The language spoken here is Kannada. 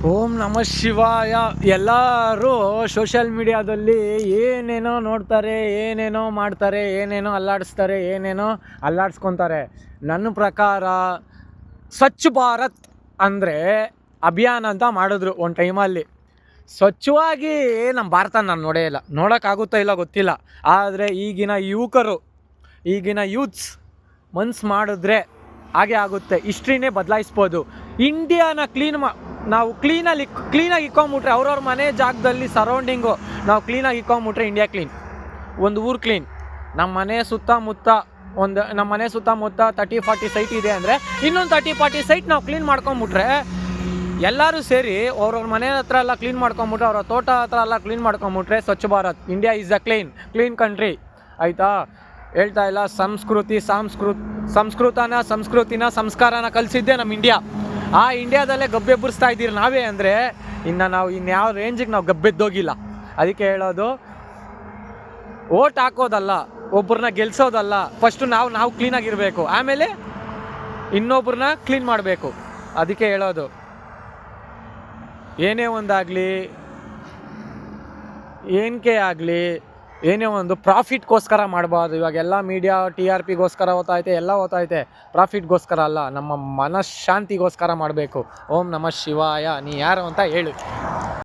ಓಂ ನಮಃ ಶಿವಾಯ. ಎಲ್ಲರೂ ಸೋಷಿಯಲ್ ಮೀಡಿಯಾದಲ್ಲಿ ಏನೇನೋ ನೋಡ್ತಾರೆ, ಏನೇನೋ ಮಾಡ್ತಾರೆ, ಏನೇನೋ ಅಲ್ಲಾಡಿಸ್ತಾರೆ, ಏನೇನೋ ಅಲ್ಲಾಡಿಸ್ಕೊತಾರೆ. ನನ್ನ ಪ್ರಕಾರ ಸ್ವಚ್ಛ ಭಾರತ್ ಅಂದರೆ ಅಭಿಯಾನ ಅಂತ ಮಾಡಿದ್ರು ಒಂದು ಟೈಮಲ್ಲಿ. ಸ್ವಚ್ಛವಾಗಿ ನಮ್ಮ ಭಾರತ ನಾನು ನೋಡೇ ಇಲ್ಲ, ನೋಡೋಕ್ಕಾಗುತ್ತಾ ಇಲ್ಲ ಗೊತ್ತಿಲ್ಲ. ಆದರೆ ಈಗಿನ ಯೂತ್ಸ್ ಮನ್ಸು ಮಾಡಿದ್ರೆ ಹಾಗೆ ಆಗುತ್ತೆ. ಹಿಸ್ಟ್ರಿನೇ ಬದಲಾಯಿಸ್ಬೋದು. ಇಂಡಿಯಾನ ನಾವು ಕ್ಲೀನಾಗಿ ಇಕ್ಕೊಂಬಿಟ್ರೆ, ಅವ್ರವ್ರ ಮನೆ ಜಾಗದಲ್ಲಿ ಸರೌಂಡಿಂಗು ನಾವು ಕ್ಲೀನಾಗಿ ಇಕ್ಕೊಂಬಿಟ್ರೆ ಇಂಡಿಯಾ ಕ್ಲೀನ್, ಒಂದು ಊರು ಕ್ಲೀನ್. ನಮ್ಮ ಮನೆ ಸುತ್ತಮುತ್ತ 30-40 ಸೈಟ್ ಇದೆ ಅಂದರೆ ಇನ್ನೊಂದು 30-40 ಸೈಟ್ ನಾವು ಕ್ಲೀನ್ ಮಾಡ್ಕೊಂಬಿಟ್ರೆ, ಎಲ್ಲರೂ ಸೇರಿ ಅವ್ರವ್ರ ಮನೆ ಹತ್ರ ಎಲ್ಲ ಕ್ಲೀನ್ ಮಾಡ್ಕೊಂಬಿಟ್ರೆ, ಅವ್ರ ತೋಟ ಹತ್ರ ಎಲ್ಲ clean ಮಾಡ್ಕೊಂಬಿಟ್ರೆ Swachh Bharat, India is a clean country. ಆಯಿತಾ? ಹೇಳ್ತಾ ಇಲ್ಲ, ಸಂಸ್ಕೃತಿನ ಸಂಸ್ಕಾರನ ಕಲಿಸಿದ್ದೆ ನಮ್ಮ ಇಂಡಿಯಾ. ಆ ಇಂಡಿಯಾದಲ್ಲೇ ಗಬ್ಬೆಬ್ಬರಿಸ್ತಾ ಇದ್ದೀರಿ ನಾವೇ ಅಂದರೆ ನಾವು ಇನ್ಯಾವ ರೇಂಜಿಗೆ ನಾವು ಗಬ್ಬೆದ್ದೋಗಿಲ್ಲ. ಅದಕ್ಕೆ ಹೇಳೋದು, ಓಟ್ ಹಾಕೋದಲ್ಲ, ಒಬ್ಬರನ್ನ ಗೆಲ್ಸೋದಲ್ಲ. ಫಸ್ಟು ನಾವು ಕ್ಲೀನಾಗಿರಬೇಕು, ಆಮೇಲೆ ಇನ್ನೊಬ್ಬರನ್ನ ಕ್ಲೀನ್ ಮಾಡಬೇಕು. ಅದಕ್ಕೆ ಹೇಳೋದು, ಏನೇ ಒಂದಾಗಲಿ, ಏನಕ್ಕೆ ಆಗಲಿ, ಏನೇ ಒಂದು ಪ್ರಾಫಿಟ್ಗೋಸ್ಕರ ಮಾಡಬಾರ್ದು. ಇವಾಗೆಲ್ಲ ಮೀಡಿಯಾ TRPಗೋಸ್ಕರ ಓದ್ತೈತೆ, ಎಲ್ಲ ಓದ್ತೈತೆ. ಪ್ರಾಫಿಟ್ಗೋಸ್ಕರ ಅಲ್ಲ, ನಮ್ಮ ಮನಃಶಾಂತಿಗೋಸ್ಕರ ಮಾಡಬೇಕು. ಓಂ ನಮಃ ಶಿವಾಯ. ನೀ ಯಾರು ಅಂತ ಹೇಳು.